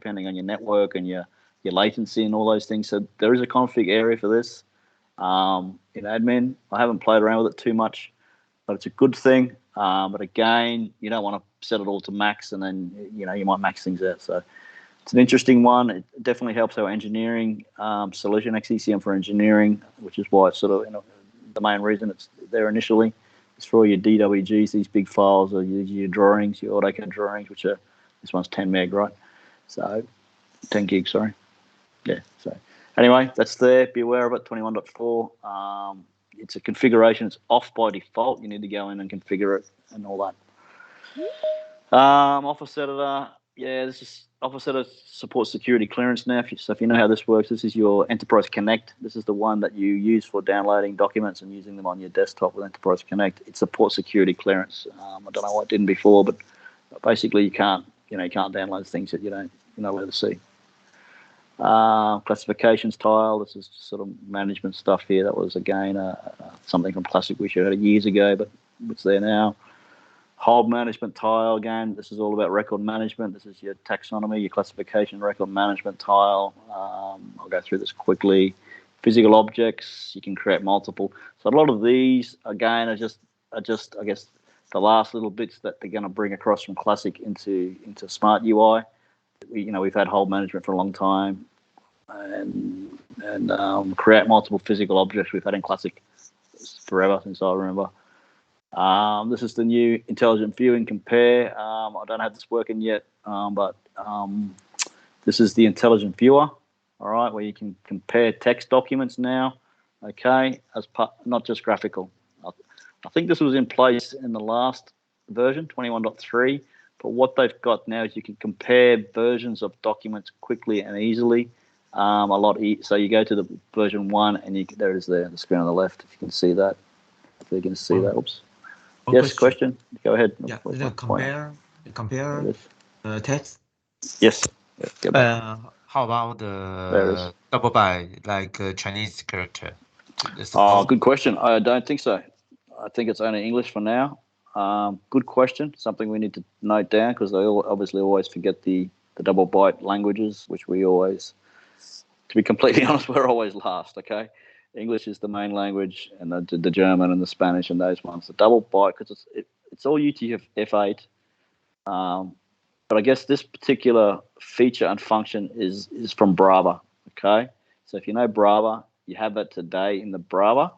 depending on your network and your latency and all those things. So there is a config area for this in admin. I haven't played around with it too much, but it's a good thing. But again, you don't want to set it all to max, and then you might max things out. So it's an interesting one. It definitely helps our engineering solution, XECM for engineering, which is why it's sort of the main reason it's there initially. It's for all your DWGs, these big files, or your drawings, your AutoCAD drawings, which are, this one's 10 meg, right? So 10 gig, sorry. Yeah. So anyway, that's there. Be aware of it. 21.4. It's a configuration. It's off by default. You need to go in and configure it and all that. Office Editor. Yeah, this is Office Editor supports security clearance now. So if you know how this works, this is your Enterprise Connect. This is the one that you use for downloading documents and using them on your desktop with Enterprise Connect. It supports security clearance. I don't know why it didn't before, but basically you can't download things that you're not allowed to see. Classifications tile. This is sort of management stuff here. That was again something from Classic we showed years ago, but it's there now. Hold management tile. Again, this is all about record management. This is your taxonomy, your classification, record management tile. I'll go through this quickly. Physical objects. You can create multiple. So a lot of these again are just I guess the last little bits that they're going to bring across from Classic into Smart UI. We've had hold management for a long time, and create multiple physical objects we've had in Classic forever since I remember. This is the new intelligent view and compare. I don't have this working yet, but this is the intelligent viewer. All right, where you can compare text documents now. Okay, as part, not just graphical. I think this was in place in the last version, 21.3. But what they've got now is you can compare versions of documents quickly and easily. So you go to the version 1, and there it is there, the screen on the left. If you can see that, if you can see that. Oops. Yes, question. Go ahead. Yeah, compare text. Yes. How about the double by Chinese character? Good question. I don't think so. I think it's only English for now. Good question. Something we need to note down, because they obviously always forget the double byte languages, which we always, to be completely honest, we're always last. Okay, English is the main language, and the German and the Spanish and those ones. The double byte, because it's all UTF-8. But I guess this particular feature and function is from Brava. Okay, so if you know Brava, you have it today in the Brava.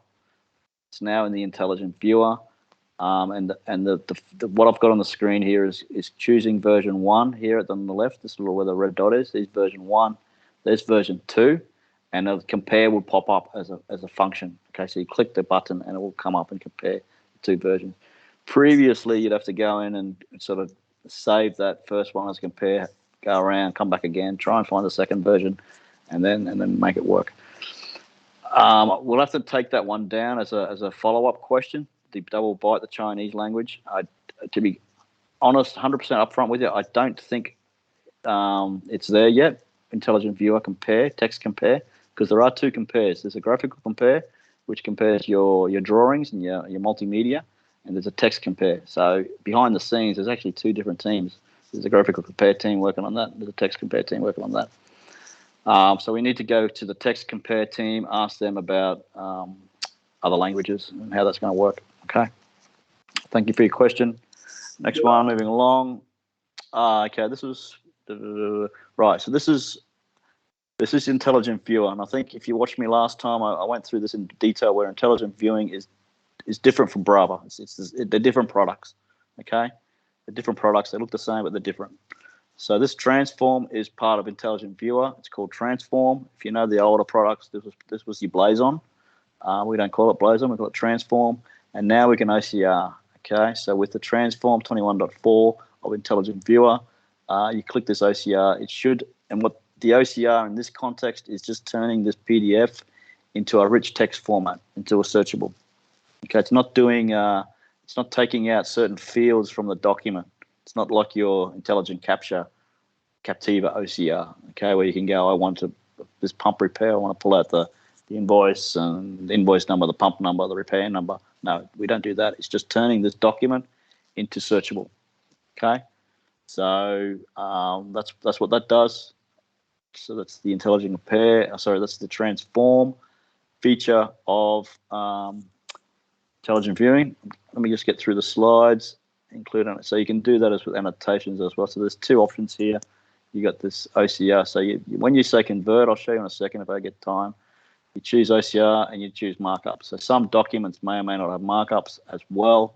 It's now in the intelligent viewer. And what I've got on the screen here is choosing version 1 here on the left. This is where the red dot is. There's version 1. There's version 2, and a compare will pop up as a function. Okay, so you click the button and it will come up and compare the two versions. Previously, you'd have to go in and sort of save that first one as compare, go around, come back again, try and find the second version, and then make it work. We'll have to take that one down as a follow-up question. The double byte, the Chinese language. To be honest, 100% upfront with you, I don't think it's there yet. Intelligent viewer compare, text compare, because there are two compares. There's a graphical compare, which compares your drawings and your multimedia, and there's a text compare. So behind the scenes, there's actually two different teams. There's a graphical compare team working on that. There's a text compare team working on that. So we need to go to the text compare team, ask them about other languages and how that's going to work. Okay. Thank you for your question. Next one, moving along. Okay, this was right. So this is intelligent viewer, and I think if you watched me last time, I went through this in detail where intelligent viewing is different from Brava. They're different products. Okay, they're different products. They look the same, but they're different. So this transform is part of intelligent viewer. It's called transform. If you know the older products, this was your Blazon. We don't call it Blazon. We call it transform. And now we can OCR. Okay, so with the transform 21.4 of intelligent viewer, you click this OCR. It should, and what the OCR in this context is just turning this PDF into a rich text format, into a searchable. Okay, it's not doing, it's not taking out certain fields from the document. It's not like your intelligent Captiva OCR. Okay, where you can go, I want this pump repair. I want to pull out the invoice and the invoice number, the pump number, the repair number. No, we don't do that. It's just turning this document into searchable. Okay. So that's what that does. So that's the intelligent compare. Sorry, that's the transform feature of intelligent viewing. Let me just get through the slides, include on it. So you can do that as with annotations as well. So there's two options here. You got this OCR. So when you say convert, I'll show you in a second if I get time. You choose OCR and you choose markup. So some documents may or may not have markups as well.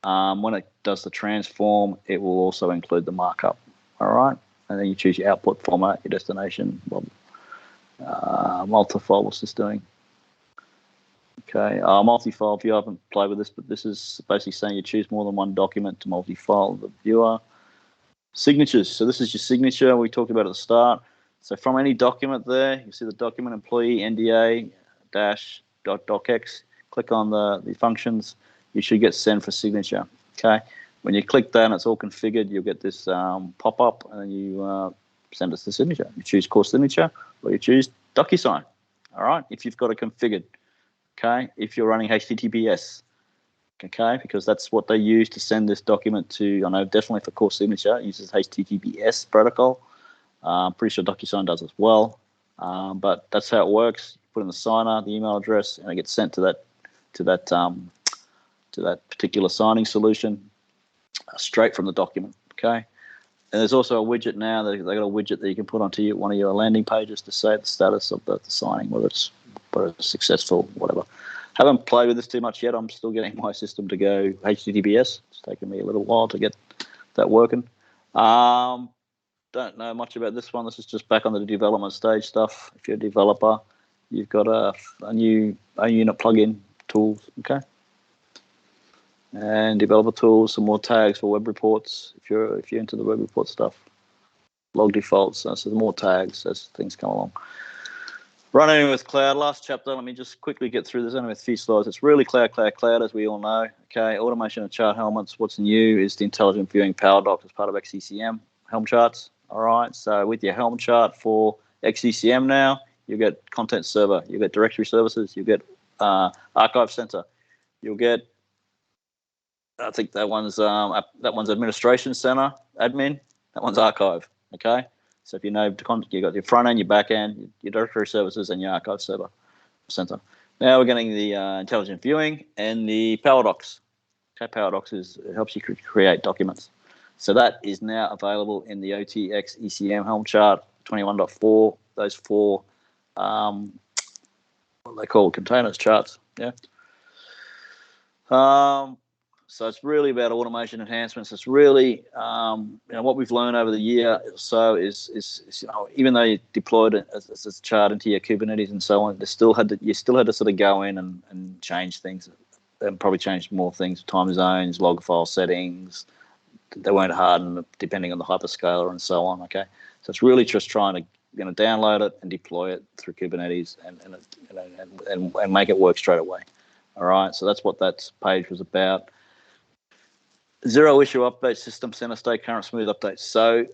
When it does the transform, it will also include the markup. All right, and then you choose your output format, your destination, multi-file. What's this doing? Okay, multi-file. If you haven't played with this, but this is basically saying you choose more than one document to multi-file the viewer. Signatures. So this is your signature we talked about at the start. So from any document there, you see the document employee NDA -.docx. Click on the functions. You should get send for signature. Okay. When you click that and it's all configured, you'll get this pop-up and then you send us the signature. You choose core signature or you choose DocuSign. All right. If you've got it configured. Okay. If you're running HTTPS. Okay, because that's what they use to send this document to. I know definitely for core signature, it uses HTTPS protocol. Pretty sure DocuSign does as well. But that's how it works. You put in the signer, the email address, and it gets sent to that particular signing solution straight from the document. Okay, and there's also a widget now. They got a widget that you can put onto one of your landing pages to say the status of the signing, whether it's successful, whatever. Haven't played with this too much yet. I'm still getting my system to go HTTPS. It's taken me a little while to get that working. Don't know much about this one. This is just back on the development stage stuff. If you're a developer, you've got a new unit plugin tools. Okay, and developer tools, some more tags for web reports. If you're into the web report stuff, log defaults. So there's more tags as things come along. Running with cloud, last chapter, let me just quickly get through this. Only a few slides. It's really cloud, as we all know. Okay, automation of chart elements. What's new is the intelligent viewing PowerDoc as part of XCCM Helm charts. All right, so with your Helm chart for XCCM now, you get content server, you get directory services, you get archive center, you'll get, I think that one's administration center, admin, that one's archive. Okay. So if you know, you got your front end, your back end, your directory services, and your archive server center. Now we're getting the intelligent viewing and the PowerDocs. Okay, PowerDocs it helps you create documents. So that is now available in the OTX ECM Helm chart 21.4. Those four, what they call containers charts. Yeah. So it's really about automation enhancements. It's really, what we've learned over the year or so is even though you deployed it as a chart into your Kubernetes and so on, you still had to sort of go in and change things, and probably change more things, time zones, log file settings. They weren't hardened depending on the hyperscaler and so on. Okay, so it's really just trying to download it and deploy it through Kubernetes and make it work straight away. All right, so that's what that page was about. Zero issue update, system center, stay current, smooth updates. So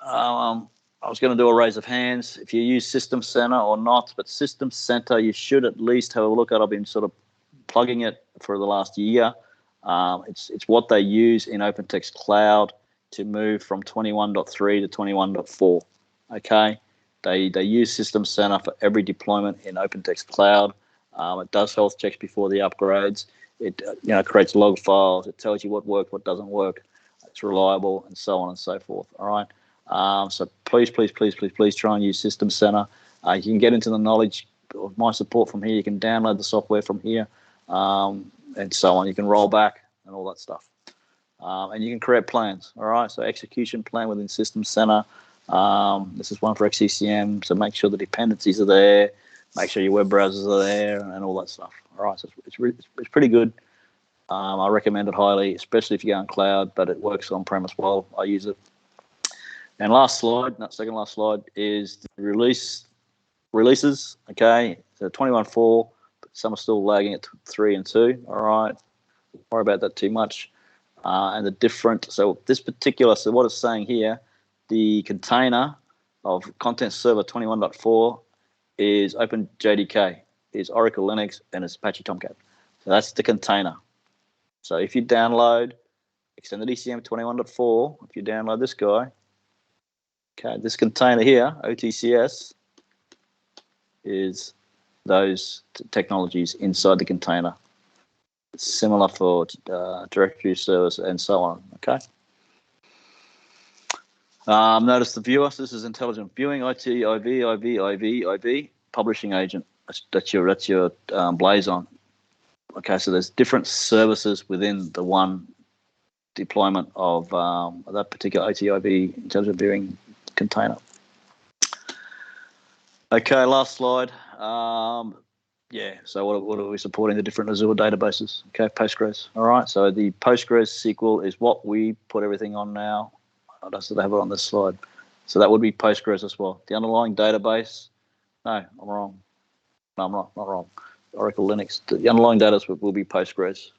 I was going to do a raise of hands if you use System Center or not, but System Center you should at least have a look at. I've been sort of plugging it for the last year. It's what they use in OpenText Cloud to move from 21.3 to 21.4. Okay, they use System Center for every deployment in OpenText Cloud. It does health checks before the upgrades. It creates log files. It tells you what worked, what doesn't work. It's reliable, and so on and so forth. All right. So please try and use System Center. You can get into the knowledge of my support from here. You can download the software from here, and so on. You can roll back and all that stuff. And you can create plans. All right. So execution plan within System Center. This is one for XCCM. So make sure the dependencies are there. Make sure your web browsers are there and all that stuff. All right, so it's pretty good. I recommend it highly, especially if you go on cloud, but it works on-prem as well. I use it. And second last slide, is the releases. Okay, so 21.4, but some are still lagging at 3 and 2. All right, don't worry about that too much. And the different, so this particular, so what it's saying here, the container of content server 21.4 is OpenJDK, is Oracle Linux, and it's Apache Tomcat. So that's the container. So if you download extended ECM 21.4, if you download this guy, okay, this container here, OTCS, is those technologies inside the container. It's similar for directory service and so on, okay? Notice the viewer. So this is intelligent viewing, IT, IV, publishing agent. That's your Blazon. Okay, so there's different services within the one deployment of that particular ITIV intelligent viewing container. Okay, last slide. Yeah, so what are we supporting? The different Azure databases. Okay, Postgres. All right, so the Postgres SQL is what we put everything on now. I don't have it on this slide. So that would be Postgres as well. The underlying database, no, I'm wrong. No, I'm not wrong. Oracle Linux, the underlying database will be Postgres.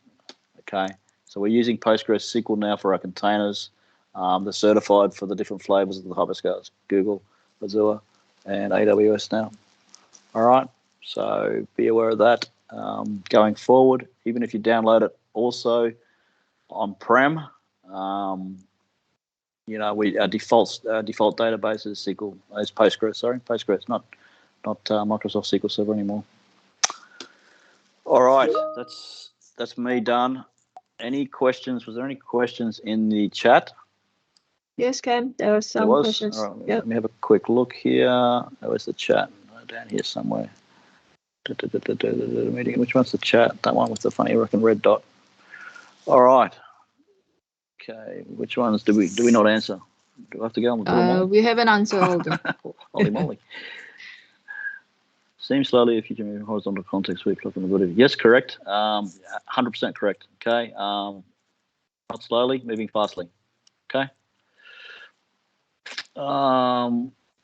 Okay, so we're using Postgres SQL now for our containers. They're certified for the different flavors of the hyperscalers, Google, Azure, and AWS now. All right, so be aware of that. Going forward, even if you download it also on-prem, you know, our default database is SQL, is Postgres. Sorry, Postgres, not Microsoft SQL Server anymore. All right, that's me done. Any questions? Was there any questions in the chat? Yes, Cam, there are some questions. All right, yep. Let me have a quick look here. Where's the chat? Down here somewhere. Meeting. Which one's the chat? That one with the funny looking red dot. All right. Okay. Which ones do we not answer? Do I have to go on with them? We haven't answered all of them. Holy moly. Seems slowly if you can move horizontal context sweep clock on the body. Yes, correct. 100% correct. Okay. Not slowly, moving fastly. Okay.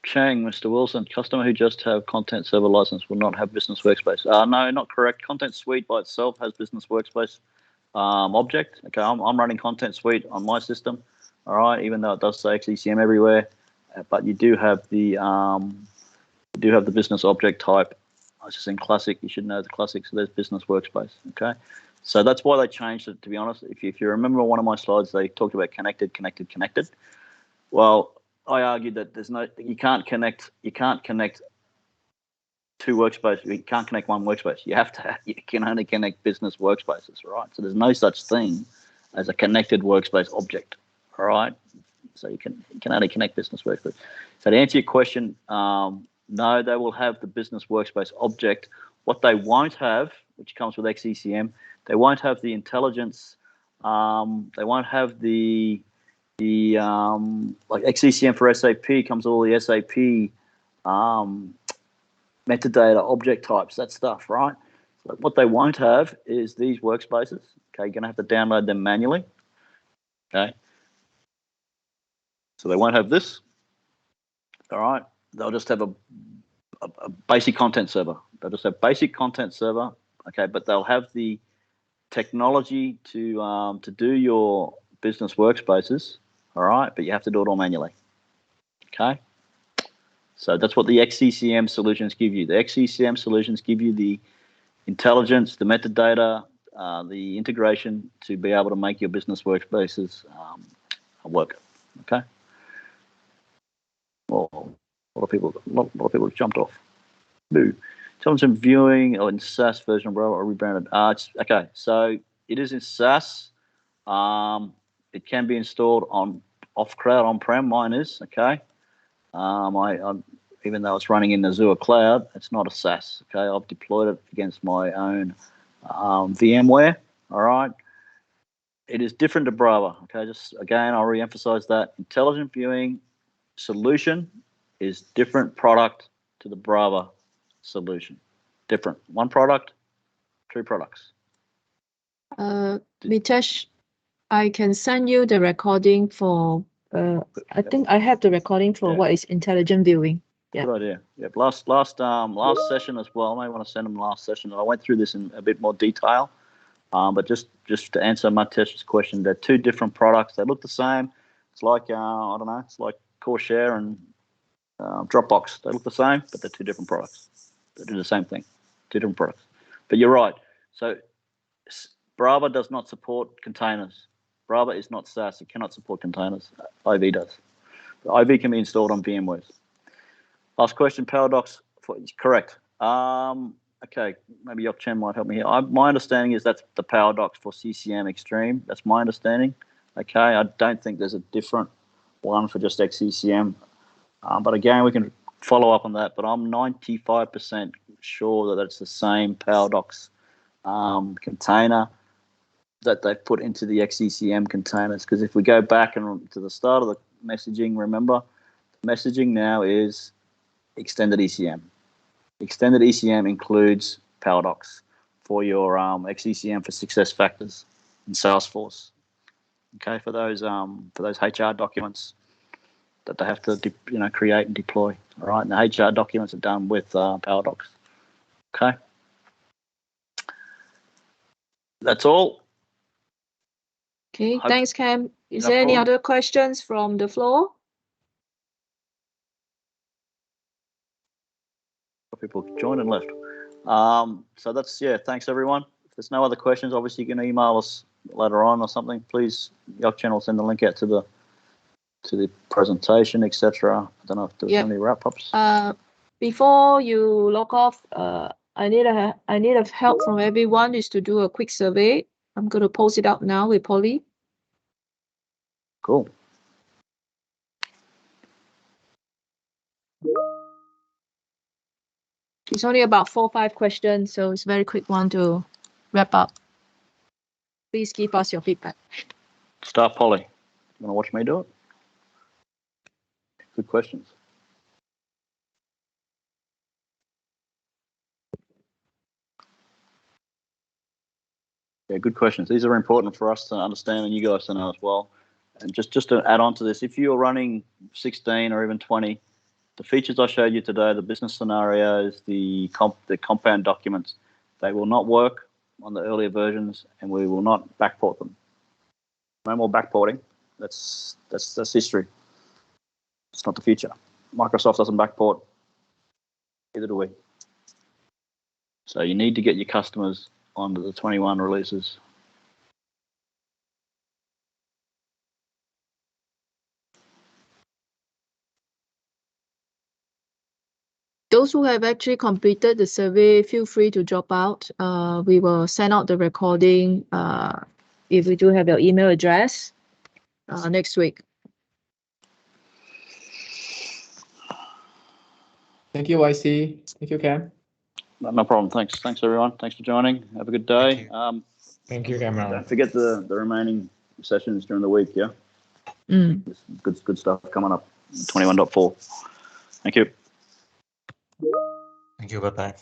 Chang, Mr. Wilson, customer who just have content server license will not have business workspace. No, not correct. Content suite by itself has business workspace object. Okay, I'm running content suite on my system. All right, even though it does say XECM everywhere, but you do have the business object type. I was just in classic. You should know the classic. So there's business workspace. Okay, so that's why they changed it. To be honest, if you remember one of my slides, they talked about connected. Well, I argued that you can't connect two workspaces. You can't connect one workspace. You can only connect business workspaces, right? So there's no such thing as a connected workspace object, all right? So you can only connect business workspace. So to answer your question, no, they will have the business workspace object. What they won't have, which comes with XECM, they won't have the intelligence. They won't have the like XECM for SAP comes with all the SAP metadata, object types, that stuff, right? So what they won't have is these workspaces. Okay, you're going to have to download them manually. Okay, so they won't have this. All right, they'll just have a basic content server. They'll just have basic content server. Okay, but they'll have the technology to do your business workspaces. All right, but you have to do it all manually. Okay, so that's what the XECM solutions give you. The XECM solutions give you the intelligence, the metadata, the integration to be able to make your business workspaces work. Okay. Well, a lot of people have jumped off. Boo. Intelligent viewing in SaaS version of Bravo rebranded. Okay, so it is in SaaS. It can be installed off cloud on-prem. Mine is okay. Even though it's running in Azure cloud, it's not a SaaS. Okay, I've deployed it against my own VMware. All right, it is different to Brava. Okay, just again, I'll re-emphasize that intelligent viewing solution is different product to the Brava solution. Different. One product, two products. Mitesh, I can send you the recording for. I think I have the recording for what is intelligent viewing. Yeah. Good idea. Yeah. Last session as well. I may want to send them last session. I went through this in a bit more detail, but just to answer Mitesh's question, they're two different products. They look the same. It's like I don't know. It's like Coreshare and Dropbox. They look the same, but they're two different products. They do the same thing. Two different products. But you're right. So Brava does not support containers. Brava is not SaaS. It cannot support containers. IV does. The IV can be installed on VMwares. Last question, Paradox. Correct. Okay, maybe Yok Chen might help me here. My understanding is that's the Paradox for CCM Extreme. That's my understanding. Okay, I don't think there's a different one for just XCCM. But again, we can follow up on that. But I'm 95% sure that that's the same Paradox container that they've put into the XCCM containers. Because if we go back and to the start of the messaging, remember, messaging now is extended ECM. Extended ECM includes Paradox for your XCCM for success factors in Salesforce. Okay, for those HR documents that they have to create and deploy. All right, and the HR documents are done with Paradox. Okay, that's all. Okay, thanks, Cam. Is there any other questions from the floor? People joined and left. So that's, thanks everyone. If there's no other questions, obviously you can email us later on or something. Please, Yok Chen will send the link out to the presentation, etc. I don't know if there's any wrap-ups. Before you log off, I need a help from everyone is to do a quick survey. I'm going to post it out now with Polly. Cool. It's only about 4 or 5 questions, so it's a very quick one to wrap up. Please give us your feedback. Start, Polly. You want to watch me do it? Good questions. Yeah, good questions. These are important for us to understand and you guys to know as well. And just to add on to this, if you're running 16 or even 20, the features I showed you today, the business scenarios, the compound documents, they will not work on the earlier versions, and we will not backport them. No more backporting. That's history. It's not the future. Microsoft doesn't backport. Neither do we. So you need to get your customers onto the 21 releases. Those who have actually completed the survey, feel free to drop out. We will send out the recording if we do have your email address next week. Thank you, YC. Thank you, Cam. No problem. Thanks, everyone. Thanks for joining. Have a good day. Thank you, Cameron. Don't forget the remaining sessions during the week. Yeah. Good stuff coming up. 21.4. Thank you. Thank you. Bye-bye.